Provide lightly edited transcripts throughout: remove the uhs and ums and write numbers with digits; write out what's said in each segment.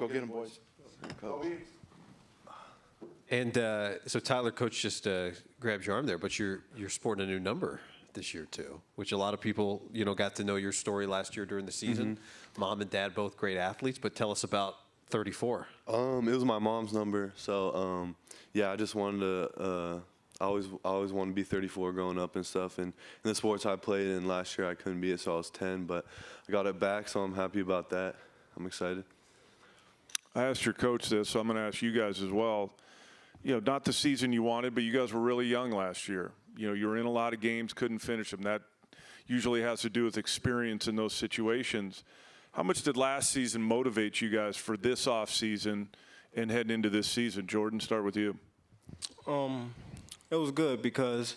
Go get him, boys. Coach. And so Tyler, Coach just grabbed your arm there, but you're sporting a new number this year too, which a lot of people, got to know your story last year during the season. Mm-hmm. Mom and Dad, both great athletes, but tell us about 34. It was my mom's number, so I just wanted to. I always wanted to be 34 growing up and stuff. And in the sports I played in last year, I couldn't be it, so I was 10. But I got it back, so I'm happy about that. I'm excited. I asked your coach this, so I'm going to ask you guys as well. Not the season you wanted, but you guys were really young last year. You were in a lot of games, couldn't finish them. That usually has to do with experience in those situations. How much did last season motivate you guys for this off season and heading into this season? Jordan, start with you. It was good because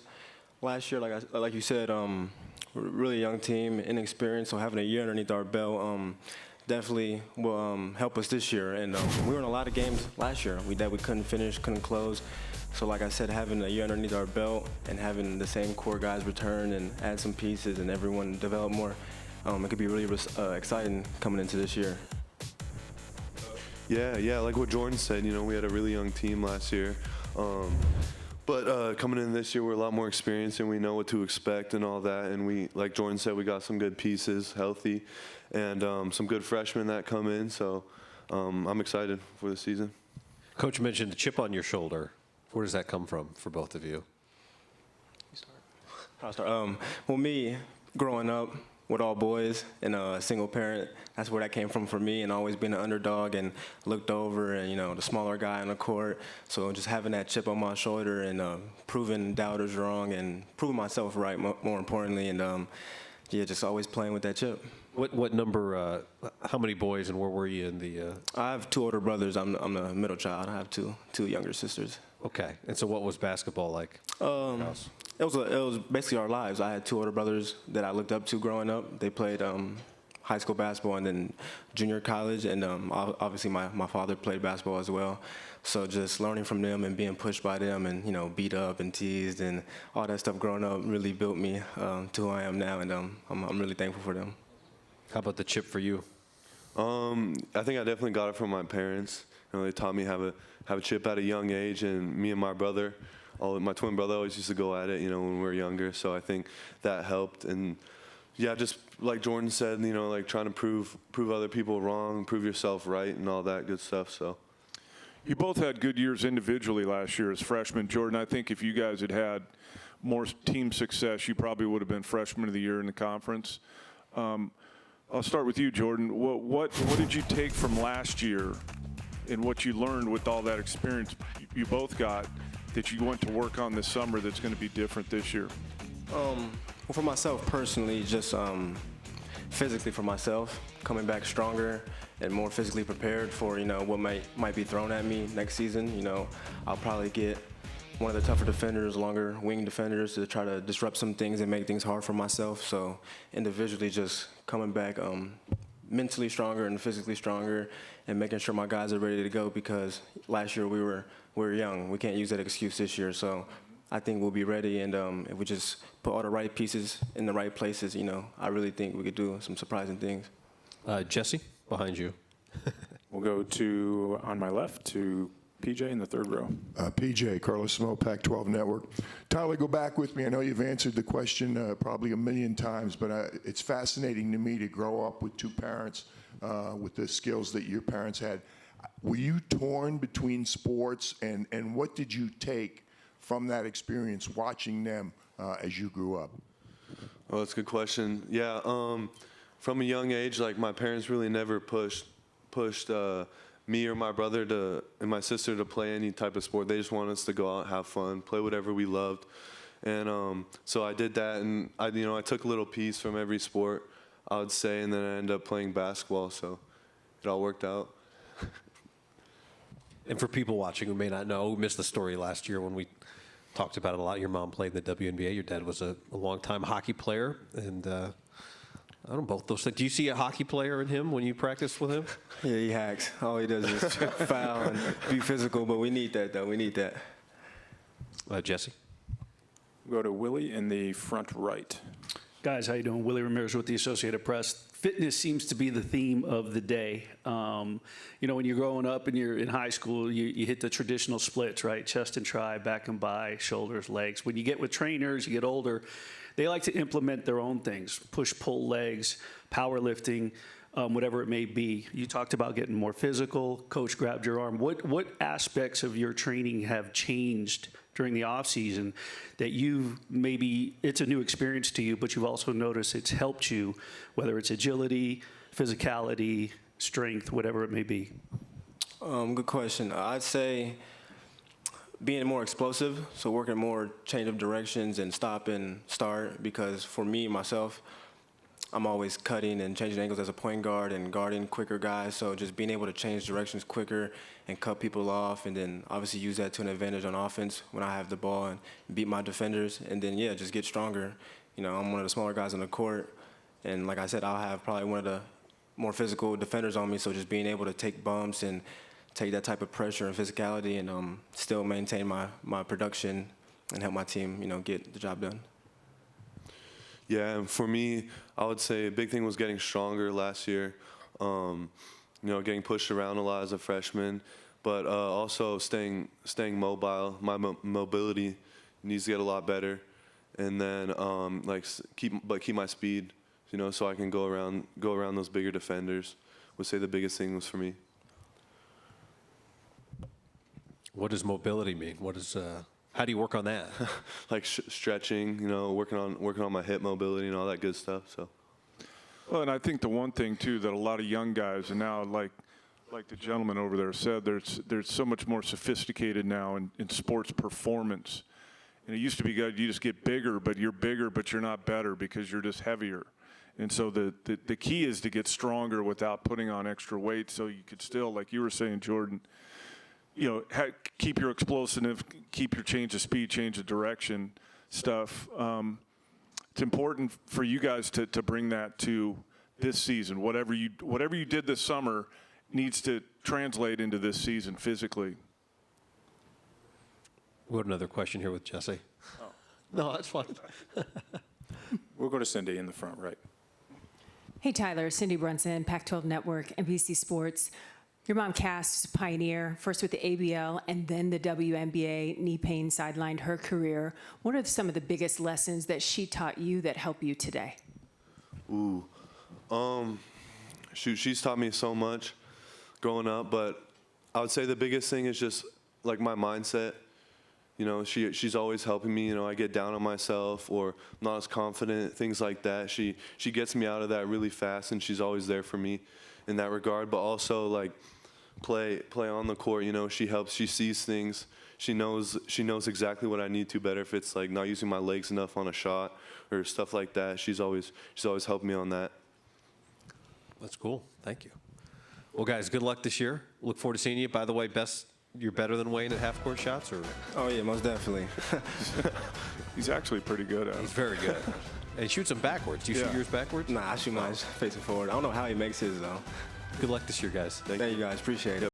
last year, like you said, we're a really young team, inexperienced, so having a year underneath our belt definitely will help us this year. And we were in a lot of games last year that we couldn't finish, couldn't close. So like I said, having a year underneath our belt and having the same core guys return and add some pieces and everyone develop more, it could be really exciting coming into this year. Yeah, like what Jordan said, we had a really young team last year. But coming in this year, we're a lot more experienced and we know what to expect and all that. And we, like Jordan said, we got some good pieces, healthy, and some good freshmen that come in. So I'm excited for the season. Coach mentioned the chip on your shoulder. Where does that come from for both of you? I'll start. Well, me, growing up with all boys and a single parent, that's where that came from for me, and always being an underdog and looked over and, the smaller guy on the court. So just having that chip on my shoulder and proving doubters wrong and proving myself right, more importantly, and just always playing with that chip. What number, how many boys and where were you in the? I have two older brothers. I'm the middle child. I have two younger sisters. Okay, and so what was basketball like? It was basically our lives. I had two older brothers that I looked up to growing up. They played high school basketball and then junior college, and obviously my father played basketball as well. So just learning from them and being pushed by them and beat up and teased and all that stuff growing up really built me to who I am now, and I'm really thankful for them. How about the chip for you? I think I definitely got it from my parents. They taught me how to have a chip at a young age, and me and my brother, my twin brother, always used to go at it, when we were younger. So I think that helped, and just like Jordan said, like trying to prove other people wrong, prove yourself right, and all that good stuff. So you both had good years individually last year as freshmen. Jordan, I think if you guys had had more team success, you probably would have been freshman of the year in the conference. I'll start with you, Jordan. What did you take from last year and what you learned with all that experience you both got that you went to work on this summer that's going to be different this year? Well, for myself personally, just physically for myself, coming back stronger and more physically prepared for what might be thrown at me next season. I'll probably get one of the tougher defenders, longer wing defenders, to try to disrupt some things and make things hard for myself. So individually, just coming back mentally stronger and physically stronger, and making sure my guys are ready to go, because last year we were young. We can't use that excuse this year. So I think we'll be ready, and if we just put all the right pieces in the right places, I really think we could do some surprising things. Jesse, behind you. We'll go to, on my left, to PJ in the third row. PJ, Carlos Smo, Pac-12 Network. Tyler, go back with me. I know you've answered the question probably a million times, but it's fascinating to me to grow up with two parents with the skills that your parents had. Were you torn between sports, and what did you take from that experience watching them as you grew up? Well, that's a good question. Yeah, from a young age, like my parents really never pushed me or my brother and my sister to play any type of sport. They just wanted us to go out, have fun, play whatever we loved. And so I did that, and I took a little piece from every sport, I would say, and then I ended up playing basketball, so it all worked out. And for people watching who may not know, we missed the story last year when we talked about it a lot. Your mom played in the WNBA. Your dad was a long-time hockey player, and I don't know, both those things. Do you see a hockey player in him when you practice with him? Yeah, he hacks. All he does is foul and be physical, but we need that, though. We need that. Jesse? We'll go to Willie in the front right. Guys, how you doing? Willie Ramirez with the Associated Press. fitness seems to be the theme of the day. You know, when you're growing up and you're in high school, you hit the traditional splits, right? Chest and tri, back and bi, shoulders, legs. When you get with trainers, you get older, they like to implement their own things, push, pull legs, powerlifting, whatever it may be. You talked about getting more physical. Coach grabbed your arm. What aspects of your training have changed during the off season that you've maybe, it's a new experience to you, but you've also noticed it's helped you, whether it's agility, physicality, strength, whatever it may be? Good question. I'd say being more explosive, so working more change of directions and stop and start, because for me, myself, I'm always cutting and changing angles as a point guard and guarding quicker guys, so just being able to change directions quicker and cut people off, and then obviously use that to an advantage on offense when I have the ball and beat my defenders, and then, yeah, just get stronger. You know, I'm one of the smaller guys on the court, and like I said, I'll have probably one of the more physical defenders on me, so just being able to take bumps and take that type of pressure and physicality and still maintain my production and help my team, you know, get the job done. Yeah, and for me, I would say a big thing was getting stronger last year. You know, getting pushed around a lot as a freshman, but also staying mobile. My mobility needs to get a lot better, and then keep my speed. You know, so I can go around those bigger defenders. Would say the biggest thing was for me. What does mobility mean? What is how do you work on that? Like stretching, you know, working on my hip mobility and all that good stuff. So. Well, and I think the one thing too that a lot of young guys, and now like the gentleman over there said, there's so much more sophisticated now in sports performance. And it used to be good, you just get bigger, but you're not better because you're just heavier. And so the key is to get stronger without putting on extra weight, so you could still, like you were saying, Jordan, you know, keep your explosive, keep your change of speed, change of direction stuff. It's important for you guys to bring that to this season. Whatever you did this summer needs to translate into this season physically. We have another question here with Jesse. Oh. No, that's fine. We'll go to Cindy in the front, right. Hey, Tyler. Cindy Brunson, Pac-12 Network, NBC Sports. Your mom, Cass, was a pioneer, first with the ABL and then the WNBA. Knee pain sidelined her career. What are some of the biggest lessons that she taught you that help you today? Ooh. She's taught me so much growing up, but I would say the biggest thing is just like my mindset. You know, she's always helping me. You know, I get down on myself or not as confident, things like that. She gets me out of that really fast, and she's always there for me in that regard. But also like play on the court. You know, she helps. She sees things. She knows exactly what I need to better if it's like not using my legs enough on a shot or stuff like that. She's always helped me on that. That's cool. Thank you. Well, guys, good luck this year. Look forward to seeing you. By the way, you're better than Wayne at half-court shots, or? Oh, yeah, most definitely. He's actually pretty good at it. He's very good. And he shoots them backwards. Do you shoot yours backwards? Nah, I shoot mine facing forward. I don't know how he makes his, though. Good luck this year, guys. Thank you, guys. Appreciate it.